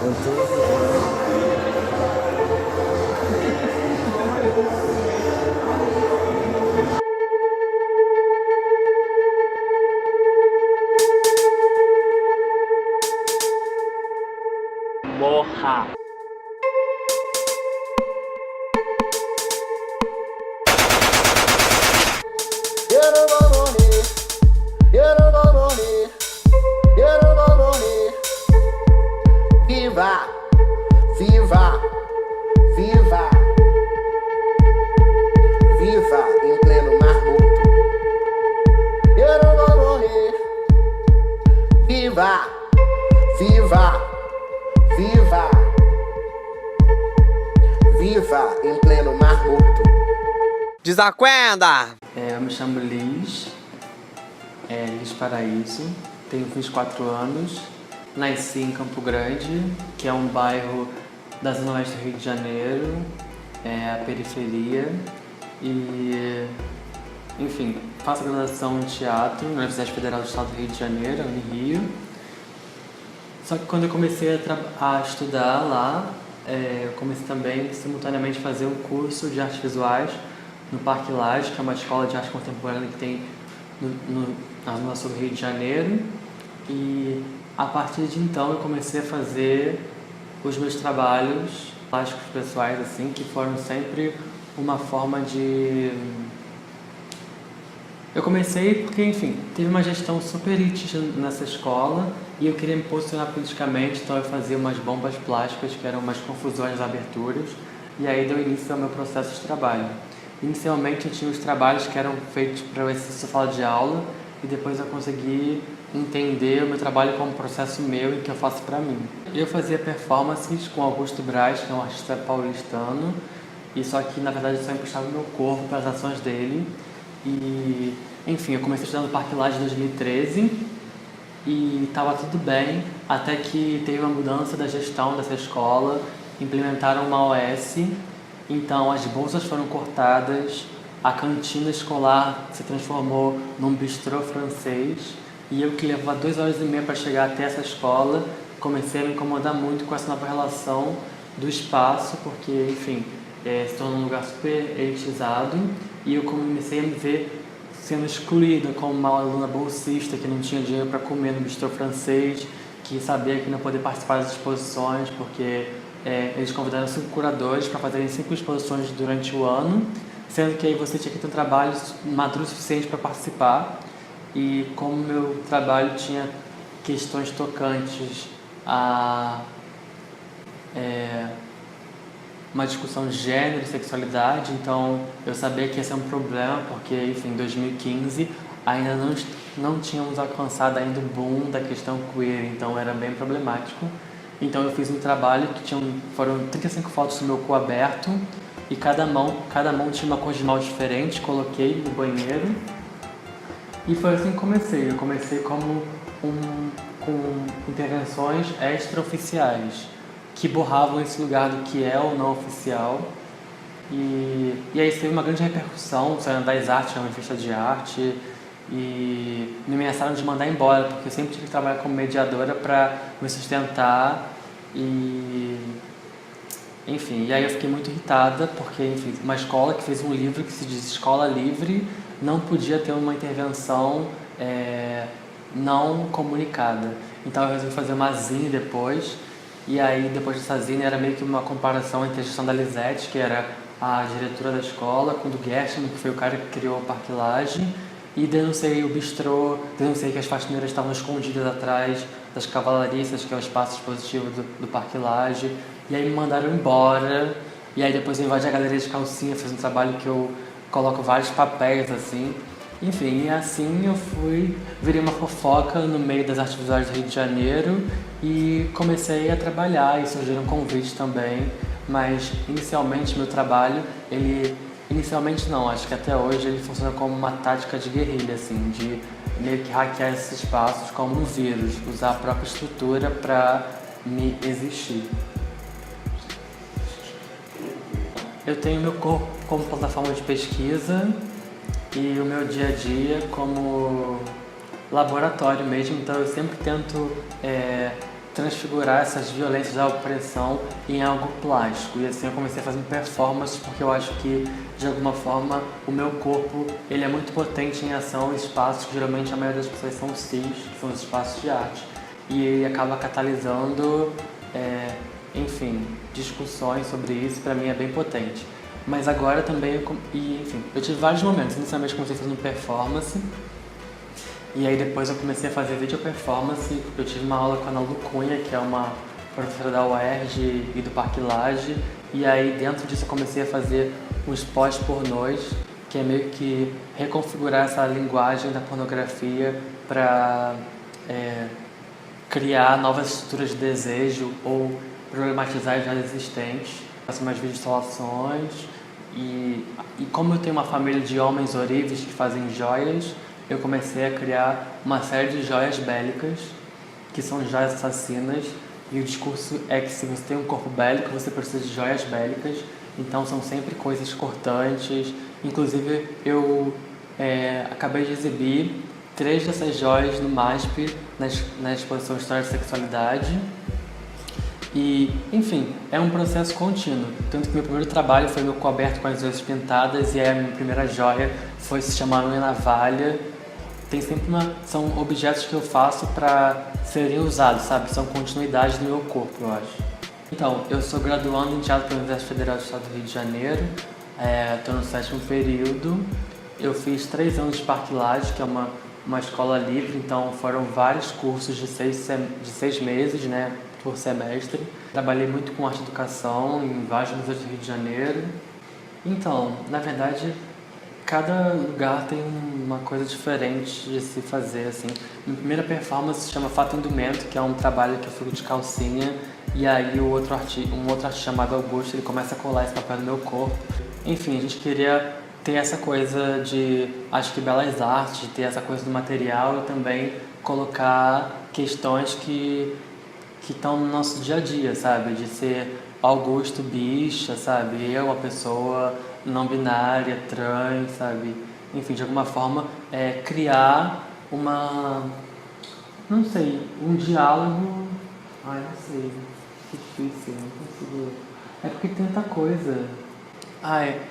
Eu tô... Morra! Eu não vou morrer, eu não vou morrer, eu não vou morrer. Viva, viva, viva, viva em pleno mar morto. Eu não vou morrer. Viva, viva, viva, viva em pleno mar morto. Desacuenda! Eu me chamo Liz, Liz Paraíso, tenho 24 anos, nasci em Campo Grande, que é um bairro da Zona Oeste do Rio de Janeiro, a periferia, e, enfim, faço graduação em teatro na Universidade Federal do Estado do Rio de Janeiro, no Rio. Só que quando eu comecei a estudar lá, eu comecei também simultaneamente a fazer um curso de artes visuais no Parque Lage, que é uma escola de arte contemporânea que tem na Zona Sul do Rio de Janeiro. E a partir de então eu comecei a fazer os meus trabalhos plásticos pessoais, assim, que foram sempre uma forma de... Eu comecei porque, enfim, teve uma gestão super elitista nessa escola e eu queria me posicionar politicamente, então eu fazia umas bombas plásticas que eram umas confusões, aberturas, e aí deu início ao meu processo de trabalho. Inicialmente eu tinha os trabalhos que eram feitos para o exercício sala de aula e depois eu consegui entender o meu trabalho como um processo meu e que eu faço para mim. Eu fazia performances com Augusto Braz, que é um artista paulistano, e só que na verdade eu só emprestava o meu corpo para as ações dele. E, enfim, eu comecei a estudar no Parque Lage em 2013 e estava tudo bem, até que teve uma mudança da gestão dessa escola, implementaram uma OS, então as bolsas foram cortadas, a cantina escolar se transformou num bistrô francês e eu, que levava 2h30 para chegar até essa escola, comecei a me incomodar muito com essa nova relação do espaço, porque, enfim, se tornou um lugar super elitizado e eu comecei a me ver sendo excluída como uma aluna bolsista que não tinha dinheiro para comer no bistrô francês, que sabia que não podia participar das exposições porque eles convidaram 5 curadores para fazerem 5 exposições durante o ano, sendo que aí você tinha que ter um trabalho maduro o suficiente para participar. E como meu trabalho tinha questões tocantes a uma discussão de gênero e sexualidade, então eu sabia que ia ser um problema, porque, enfim, em 2015 ainda não tínhamos alcançado ainda o boom da questão queer, então era bem problemático. Então eu fiz um trabalho que foram 35 fotos do meu cu aberto e cada mão tinha uma cor de esmalte diferente, coloquei no banheiro e foi assim que comecei. Eu comecei como com intervenções extraoficiais que borravam esse lugar do que é ou não oficial. E aí teve uma grande repercussão, saindo das artes, uma revista de arte, e me ameaçaram de mandar embora, porque eu sempre tive que trabalhar como mediadora para me sustentar. E enfim, e aí eu fiquei muito irritada, porque, enfim, uma escola que fez um livro que se diz Escola Livre não podia ter uma intervenção não comunicada. Então eu resolvi fazer uma zine depois. E aí, depois dessa zine, era meio que uma comparação entre a gestão da Lisete, que era a diretora da escola, com o do Gershman, que foi o cara que criou o Parque Lage, e denunciei o bistrô, denunciei que as faxineiras estavam escondidas atrás das cavalariças, que é o espaço expositivo do Parque Lage, e aí me mandaram embora, e aí depois eu invadi a galeria de calcinha, fiz um trabalho que eu coloco vários papéis, assim. Enfim, e assim eu virei uma fofoca no meio das artes visuais do Rio de Janeiro e comecei a trabalhar e surgiram convites também, mas inicialmente meu trabalho, inicialmente não, acho que até hoje ele funciona como uma tática de guerrilha, assim, de meio que hackear esses espaços como um vírus, usar a própria estrutura para me existir. Eu tenho meu corpo como plataforma de pesquisa e o meu dia a dia como laboratório mesmo, então eu sempre tento transfigurar essas violências da opressão em algo plástico. E assim eu comecei a fazer performance porque eu acho que, de alguma forma, o meu corpo ele é muito potente em ação em espaços que geralmente a maioria das pessoas são cis, que são os espaços de arte. E ele acaba catalisando, enfim, discussões sobre isso, para mim é bem potente. Mas agora também, eu tive vários momentos. Inicialmente eu comecei fazendo performance, e aí depois eu comecei a fazer vídeo performance. Eu tive uma aula com a Ana Lu Cunha, que é uma professora da UERJ e do Parque Lage, e aí dentro disso eu comecei a fazer uns pós-pornôs, que é meio que reconfigurar essa linguagem da pornografia para criar novas estruturas de desejo ou problematizar já existentes. Faço mais videoinstalações e como eu tenho uma família de homens ourives que fazem joias, eu comecei a criar uma série de joias bélicas, que são joias assassinas, e o discurso é que se você tem um corpo bélico, você precisa de joias bélicas, então são sempre coisas cortantes. Inclusive, eu acabei de exibir 3 dessas joias no MASP, na exposição História de Sexualidade. E, enfim, é um processo contínuo. Tanto que meu primeiro trabalho foi meu coberto com as joias pintadas, e aí a minha primeira joia foi se chamar Unha Navalha. Tem sempre são objetos que eu faço para serem usados, sabe? São continuidades do meu corpo, eu acho. Então, eu sou graduando em teatro pela Universidade Federal do Estado do Rio de Janeiro. Estou no 7º período. Eu fiz 3 anos de Parque Lage, que é uma escola livre, então foram vários cursos de 6 meses, né, por semestre. Trabalhei muito com arte e educação em vários museus do Rio de Janeiro. Então, na verdade, cada lugar tem uma coisa diferente de se fazer, assim. Minha primeira performance se chama Fato Indumento, que é um trabalho que eu fico de calcinha, e aí um outro artista chamado Augusto, ele começa a colar esse papel no meu corpo. Enfim, a gente queria ter essa coisa de, acho que belas artes, de ter essa coisa do material e também colocar questões que estão no nosso dia a dia, sabe? De ser Augusto bicha, sabe? Eu, uma pessoa não binária, trans, sabe? Enfim, de alguma forma, criar não sei, um diálogo. Ai, não sei, difícil, não consigo. É porque tem tanta coisa.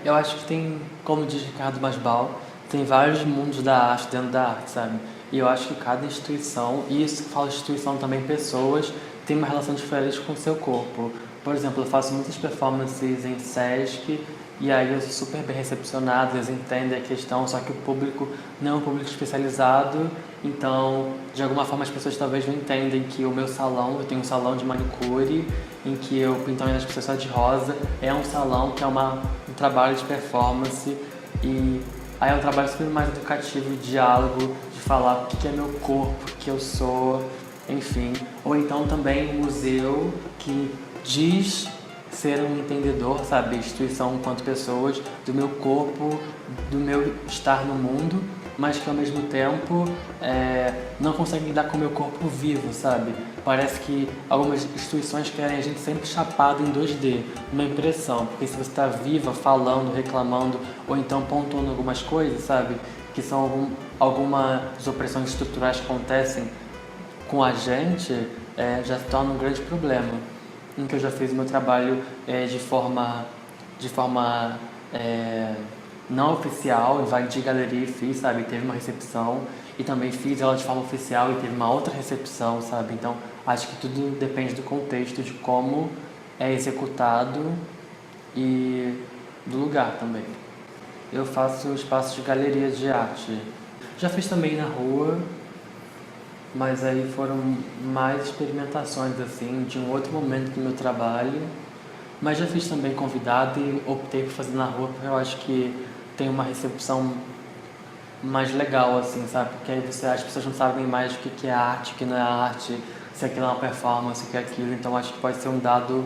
Eu acho que tem, como diz Ricardo Masbal, tem vários mundos da arte dentro da arte, sabe? E eu acho que cada instituição, e isso que fala instituição também, pessoas, tem uma relação diferente com o seu corpo. Por exemplo, eu faço muitas performances em Sesc, e aí eu sou super bem recepcionado, eles entendem a questão, só que o público não é um público especializado, então, de alguma forma, as pessoas talvez não entendem que o meu salão, eu tenho um salão de manicure, em que eu pinto as pessoas só de rosa, é um salão que é um trabalho de performance, e aí é um trabalho super mais educativo, diálogo, de falar o que é meu corpo, o que eu sou, enfim. Ou então também um museu que diz ser um entendedor, sabe, instituição enquanto pessoas, do meu corpo, do meu estar no mundo, mas que ao mesmo tempo não consegue lidar com o meu corpo vivo, sabe? Parece que algumas instituições querem a gente sempre chapado em 2D, uma impressão, porque se você está viva, falando, reclamando, ou então pontuando algumas coisas, sabe, que são algumas opressões estruturais que acontecem com a gente, já se torna um grande problema. Em que eu já fiz o meu trabalho de forma não oficial, invadi galeria e fiz, sabe, teve uma recepção, e também fiz ela de forma oficial e teve uma outra recepção, sabe, então acho que tudo depende do contexto, de como é executado e do lugar também. Eu faço espaços de galeria de arte, já fiz também na rua, mas aí foram mais experimentações, assim, de um outro momento do meu trabalho. Mas já fiz também convidado e optei por fazer na rua, porque eu acho que tem uma recepção mais legal, assim, sabe? Porque aí as pessoas não sabem mais o que é arte, o que não é arte, se aquilo é uma performance, o que é aquilo. Então acho que pode ser um dado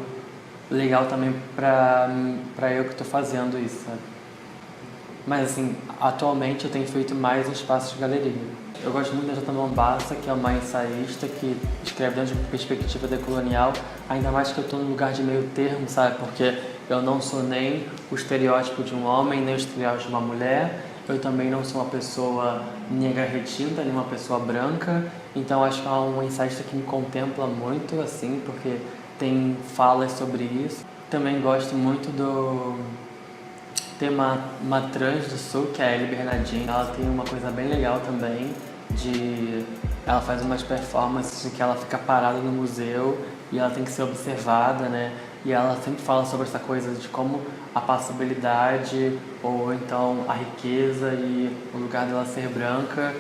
legal também pra eu que estou fazendo isso, sabe? Mas assim, atualmente eu tenho feito mais em espaços de galeria. Eu gosto muito da Jota Mombassa, que é uma ensaísta que escreve dentro de uma perspectiva decolonial, ainda mais que eu estou num lugar de meio termo, sabe? Porque eu não sou nem o estereótipo de um homem, nem o estereótipo de uma mulher, Eu também não sou uma pessoa negra retinta, nem uma pessoa branca, então acho que é um ensaísta que me contempla muito, assim, porque tem falas sobre isso. Também gosto muito do... Tem uma trans do sul, que é a Ellie Bernardini. Ela tem uma coisa bem legal também, ela faz umas performances em que ela fica parada no museu e ela tem que ser observada, né? E ela sempre fala sobre essa coisa de como a passabilidade ou então a riqueza e o lugar dela ser branca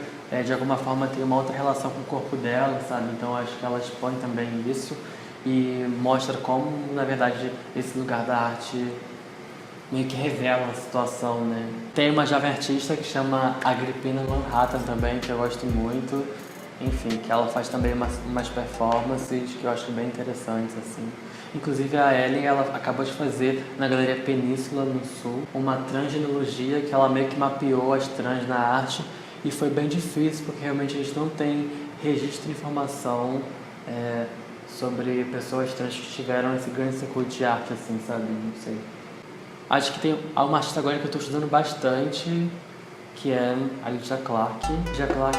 de alguma forma tem uma outra relação com o corpo dela, sabe? Então acho que ela expõe também isso e mostra como, na verdade, esse lugar da arte meio que revela a situação, né? Tem uma jovem artista que chama Agripina Manhattan também, que eu gosto muito. Enfim, que ela faz também umas performances que eu acho bem interessantes, assim. Inclusive a Ellen, ela acabou de fazer na Galeria Península, no Sul, uma transgenealogia que ela meio que mapeou as trans na arte e foi bem difícil, porque realmente a gente não tem registro de informação sobre pessoas trans que tiveram esse grande circuito de arte, assim, sabe? Não sei. Acho que tem uma artista agora que eu estou estudando bastante, que é a Lydia Clark. Lydia Clark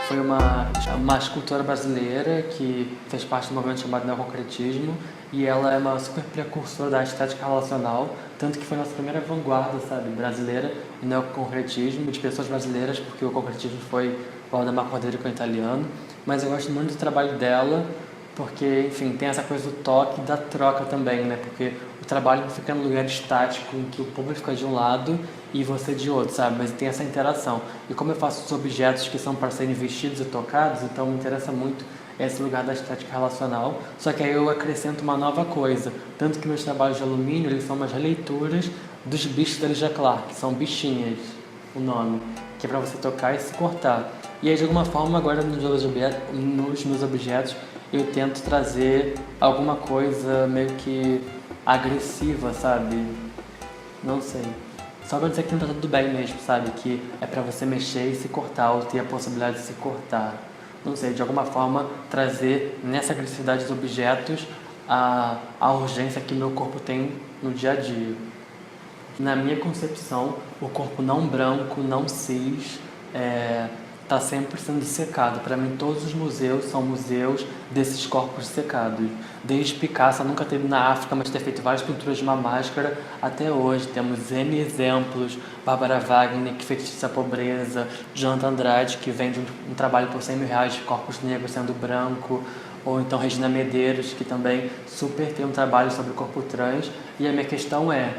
foi uma escultora brasileira que fez parte do movimento chamado neoconcretismo e ela é uma super precursora da estética relacional, tanto que foi nossa primeira vanguarda, sabe, brasileira no neoconcretismo, de pessoas brasileiras, porque o concretismo foi o Valdemar Cordeiro, que é um italiano. Mas eu gosto muito do trabalho dela, porque, enfim, tem essa coisa do toque e da troca também, né? Porque o trabalho não fica num lugar estático, em que o público fica de um lado e você de outro, sabe? Mas tem essa interação. E como eu faço os objetos que são para serem vestidos e tocados, então me interessa muito esse lugar da estética relacional. Só que aí eu acrescento uma nova coisa. Tanto que meus trabalhos de alumínio, eles são umas releituras dos bichos da Lydia Clark, que são bichinhas, o nome, que é para você tocar e se cortar. E aí, de alguma forma, agora nos meus objetos, eu tento trazer alguma coisa meio que agressiva, sabe? Não sei. Só pra dizer que não tá tudo bem mesmo, sabe? Que é pra você mexer e se cortar, ou ter a possibilidade de se cortar. Não sei, de alguma forma trazer nessa agressividade dos objetos a urgência que meu corpo tem no dia a dia. Na minha concepção, o corpo não branco, não cis, está sempre sendo dissecado. Para mim, todos os museus são museus desses corpos dissecados. Desde Picasso, nunca teve na África, mas ter feito várias pinturas de uma máscara, até hoje. Temos N exemplos. Bárbara Wagner, que fez a pobreza. Jonathan Andrade, que vende um trabalho por R$100.000 de corpos negros sendo branco. Ou então Regina Medeiros, que também super tem um trabalho sobre o corpo trans. E a minha questão é...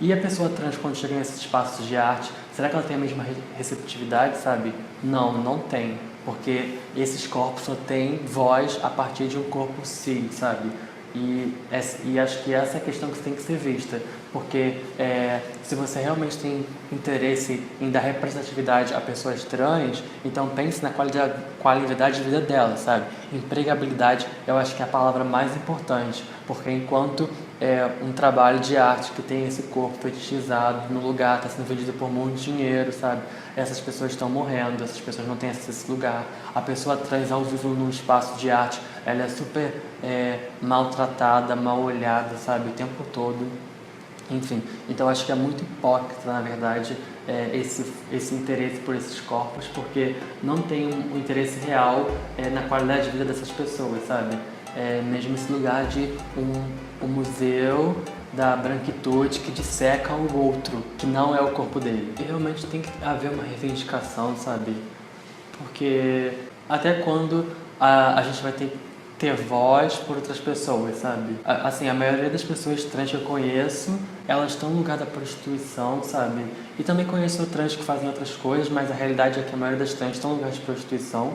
E a pessoa trans, quando chega nesses espaços de arte, será que ela tem a mesma receptividade, sabe? Não, não tem. Porque esses corpos só têm voz a partir de um corpo cis, sabe? E acho que essa é a questão que tem que ser vista. Porque se você realmente tem interesse em dar representatividade a pessoas trans, então pense na qualidade de vida delas, sabe? Empregabilidade, eu acho que é a palavra mais importante. Porque enquanto um trabalho de arte que tem esse corpo fetichizado no lugar, está sendo vendido por muito dinheiro, sabe? Essas pessoas estão morrendo, essas pessoas não têm acesso a esse lugar. A pessoa trans ao vivo num espaço de arte, ela é super maltratada, mal olhada, sabe? O tempo todo. Enfim, então acho que é muito hipócrita, na verdade, esse interesse por esses corpos, porque não tem um interesse real na qualidade de vida dessas pessoas, sabe? Mesmo esse lugar de um museu da branquitude que disseca o outro, que não é o corpo dele. E realmente tem que haver uma reivindicação, sabe? Porque até quando a gente vai ter voz por outras pessoas, sabe? Assim, a maioria das pessoas trans que eu conheço, elas estão no lugar da prostituição, sabe? E também conheço trans que fazem outras coisas, mas a realidade é que a maioria das trans estão no lugar de prostituição.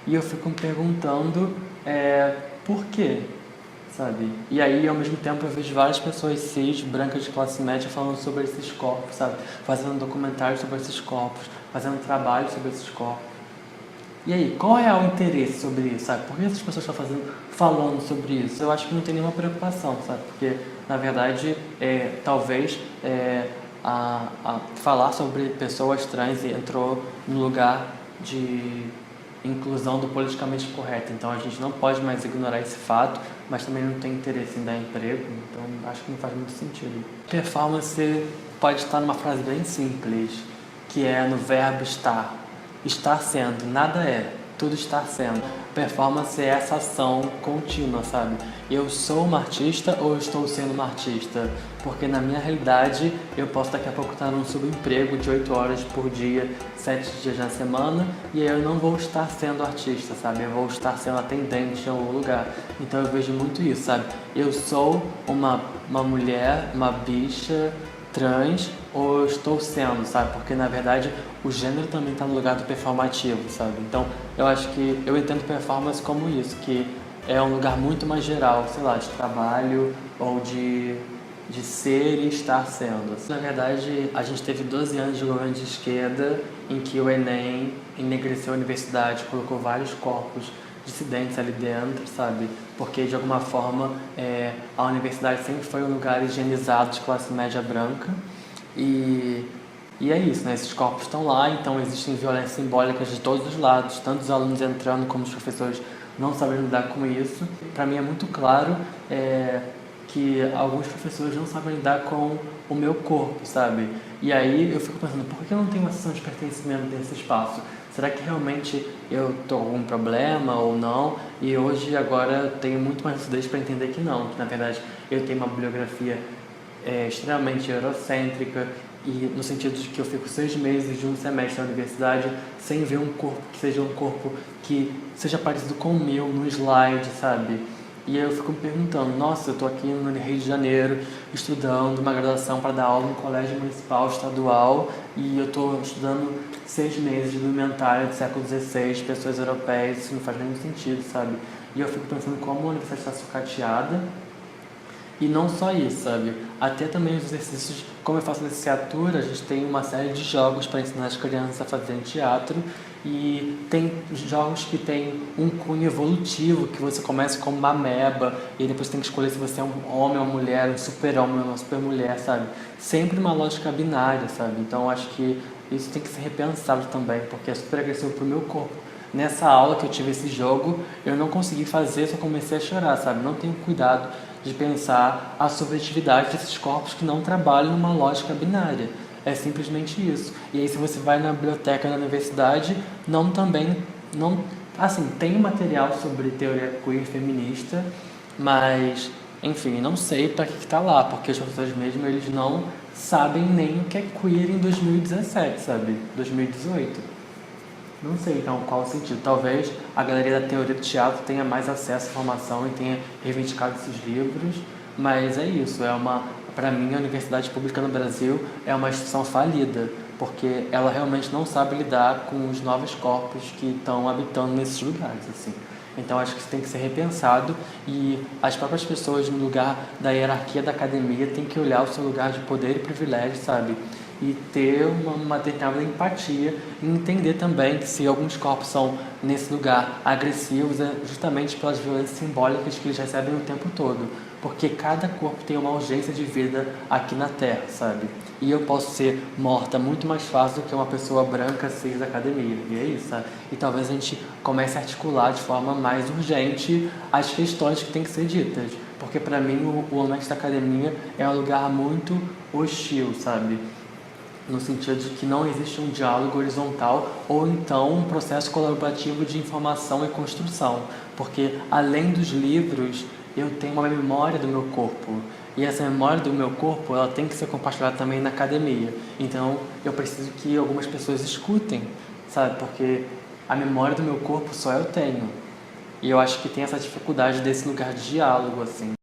E eu fico me perguntando por quê, sabe? E aí, ao mesmo tempo, eu vejo várias pessoas cis, brancas de classe média, falando sobre esses corpos, sabe? Fazendo documentários sobre esses corpos, fazendo trabalho sobre esses corpos. E aí, qual é o interesse sobre isso, sabe? Por que essas pessoas estão falando sobre isso? Eu acho que não tem nenhuma preocupação, sabe? Porque, na verdade, talvez falar sobre pessoas trans entrou no lugar de inclusão do politicamente correto. Então, a gente não pode mais ignorar esse fato, mas também não tem interesse em dar emprego. Então, acho que não faz muito sentido. Performance pode estar numa frase bem simples, que é no verbo estar. Estar sendo, nada é, tudo está sendo. Performance é essa ação contínua, sabe? Eu sou uma artista ou eu estou sendo uma artista? Porque na minha realidade, eu posso daqui a pouco estar num subemprego de 8 horas por dia, 7 dias na semana, e aí eu não vou estar sendo artista, sabe? Eu vou estar sendo atendente em algum lugar. Então eu vejo muito isso, sabe? Eu sou uma mulher, uma bicha trans, ou eu estou sendo, sabe? Porque na verdade o gênero também está no lugar do performativo, sabe? Então eu acho que eu entendo performance como isso, que é um lugar muito mais geral, sei lá, de trabalho ou de ser e estar sendo. Na verdade, a gente teve 12 anos de governo de esquerda em que o Enem enegreceu a universidade, colocou vários corpos dissidentes ali dentro, sabe? Porque de alguma forma a universidade sempre foi um lugar higienizado de classe média branca e é isso, né? Esses corpos estão lá, então existem violências simbólicas de todos os lados, tanto os alunos entrando como os professores não sabem lidar com isso. Para mim é muito claro que alguns professores não sabem lidar com o meu corpo, sabe? E aí eu fico pensando, por que eu não tenho uma sensação de pertencimento nesse espaço? Será que realmente eu estou com algum problema ou não? E hoje, agora, tenho muito mais lucidez para entender que não, que na verdade eu tenho uma bibliografia extremamente eurocêntrica, e no sentido de que eu fico 6 meses de um semestre na universidade sem ver um corpo que seja um corpo que seja parecido com o meu no slide, sabe? E aí eu fico me perguntando, nossa, eu estou aqui no Rio de Janeiro estudando uma graduação para dar aula no colégio municipal estadual e eu estou estudando 6 meses de indumentária do século XVI, pessoas europeias, isso não faz nenhum sentido, sabe? E eu fico pensando como a universidade está sucateada. E não só isso, sabe? Até também os exercícios, como eu faço licenciatura, a gente tem uma série de jogos para ensinar as crianças a fazerem teatro e tem jogos que tem um cunho evolutivo, que você começa como uma ameba e depois tem que escolher se você é um homem ou uma mulher, um super-homem ou uma super-mulher, sabe? Sempre uma lógica binária, sabe? Então eu acho que isso tem que ser repensado também, porque é super agressivo pro meu corpo. Nessa aula que eu tive esse jogo, eu não consegui fazer, só comecei a chorar, sabe? Não tenho cuidado de pensar a subjetividade desses corpos que não trabalham numa lógica binária. É simplesmente isso. E aí se você vai na biblioteca da universidade, assim, tem material sobre teoria queer feminista, mas, enfim, não sei para que está lá, porque os professores mesmo, eles não sabem nem o que é queer em 2017, sabe? 2018. Não sei, então, qual o sentido. Talvez a galeria da teoria do teatro tenha mais acesso à informação e tenha reivindicado esses livros, mas é isso, para mim, a universidade pública no Brasil é uma instituição falida, porque ela realmente não sabe lidar com os novos corpos que estão habitando nesses lugares, assim. Então, acho que isso tem que ser repensado e as próprias pessoas no lugar da hierarquia da academia têm que olhar o seu lugar de poder e privilégio, sabe? E ter uma determinada empatia e entender também que se alguns corpos são, nesse lugar, agressivos, é justamente pelas violências simbólicas que eles recebem o tempo todo. Porque cada corpo tem uma urgência de vida aqui na Terra, sabe? E eu posso ser morta muito mais fácil do que uma pessoa branca cis da academia. E é isso, sabe? E talvez a gente comece a articular de forma mais urgente as questões que têm que ser ditas. Porque para mim o ambiente da academia é um lugar muito hostil, sabe? No sentido de que não existe um diálogo horizontal ou então um processo colaborativo de informação e construção, porque além dos livros eu tenho uma memória do meu corpo e essa memória do meu corpo ela tem que ser compartilhada também na academia, então eu preciso que algumas pessoas escutem, sabe, porque a memória do meu corpo só eu tenho e eu acho que tem essa dificuldade desse lugar de diálogo, assim.